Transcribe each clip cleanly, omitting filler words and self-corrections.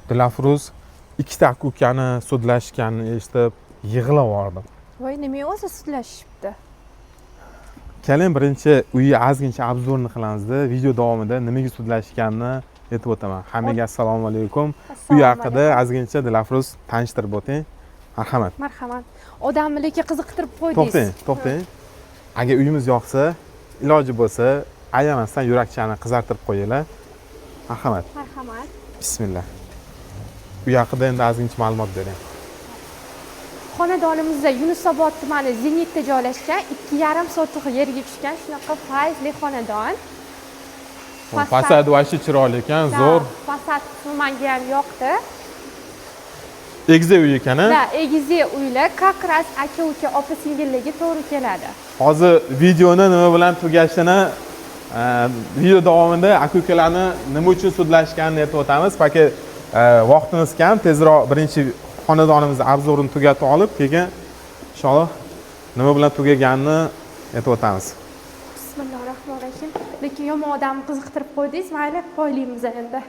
Dilafruz ikkita aka-ukani sudlashganini eshitib yig'lab yubordim. Voy, nima o'zi sudlashibdi? Keling, birinchi uyi ozgincha obzorni qilamizda. Video davomida nimaga sudlashganini aytib o'taman. Hammaga assalomu alaykum. Uy haqida ozgincha Dilafruz tanishtirib o'ting. Marhamat. Marhamat. Odamlarga qiziqtirib qo'ydingiz. To'xtang. Agar uyimiz yoqsa, iloji bo'lsa, ayamasdan yurakchani qizartirib qo'yinglar. Marhamat. Marhamat. Bismillah. Uy haqida endi ozgincha ma'lumot bering. Xonadonimizda Yunusobod tumani Zenitda joylashgan 2,5 sotix yerga tushgan shunaqa fayzli xonadon. Fasadi vashti chiroyli ekan, zo'r. Fasad qismi menga ham yoqdi. Egiza uy ekan-a? Da, egiza uylar qaqras aka-uka, opa-singillarga to'g'ri keladi. Hozir videoni nima bilan tugashini video davomida aka-ukalarni nima uchun sudlashganini aytib o'tamiz. Balki vaqtimiz kam, tezroq birinchi xonadonimizni obzorini tugatib olib, keyin inshaalloh nima bilan tugaganini aytib o'tamiz. Bismillahirrohmanirrohim. Lekin yomon odamni qiziqtirib qo'ydingiz, mayli, qo'ylaymiz endi.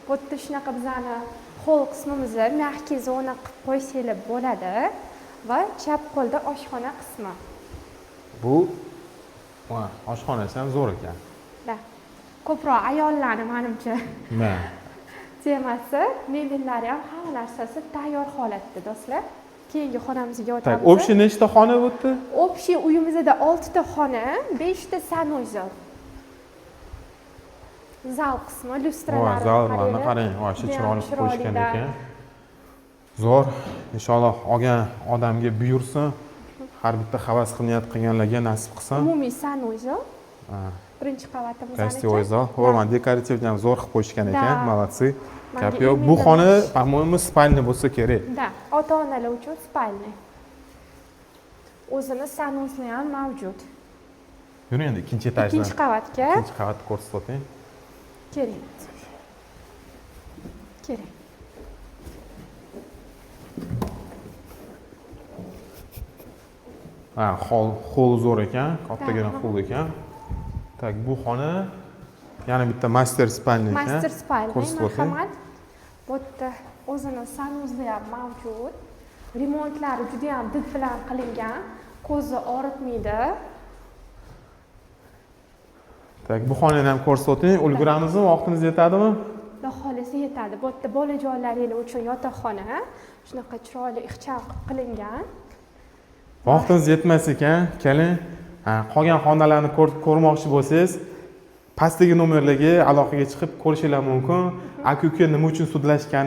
Bu yerda shunaqa bizani hol qismimizni mягкий zona qilib qo'ysanglar bo'ladi va chap qo'lda oshxona qismi. Bu oshxonasi ham zo'r ekan. Da. Ko'proq ayollarni menimcha. Ma. Temasi, mebellari ham hamma narsasi tayyor holatda, do'stlar. Keyingi xonamizga o'tamiz. Tak, общий nechta xona bu yerda? Общий uyimizda 6 ta xona, 5 ta sanuzel. Zal qismi, lyustralar. Zallarni qarang, vashti chiroyli qo'yishgan ekan. Zo'r. Inshaalloh olgan odamga buyursin. Har bitta havas qilniyat qilganlarga nasib qilsin. Umumiy sanuzel. Birinchi qavatimiz. Gostiy zal. O'rman dekorativni ham zo'r qilib qo'yishgan ekan. Молодцы. Kapyo. Bu xona, по-моему, spalni bo'lsa kerak. Da, ota-onalar uchun spalni. O'zini sanuzli ham mavjud. Yuri endi ikkinchi etajdan. Ikkinchi qavatga. Ikkinchi qavatni ko'rsatib o'ting. Kerak. Kerak. Hol zo'r ekan, kattagina hol ekan. Tak, bu xona yana bitta master spalni ekan. Master spalni, marhamat. Bu yerda o'zini sanuzli ham mavjud. Remontlari juda ham did bilan qilingan. Ko'zni og'ritmaydi. Tak, bu xonani ham ko'rsatib o'ting. Ulguramizmi? Vaqtimiz yetadimi? Xudo xolisa yetadi. Bu yerda bolajonlaringiz uchun yotoqxona, shunaqa chiroyli ixcham qilingan. Vaqtimiz yetmas ekan, keling, qolgan xonalarni ko'rmoqchi bo'lsangiz, pastdagi nomerlarga aloqaga chiqib ko'rishingiz mumkin. Aka-uka nima uchun sudlashgan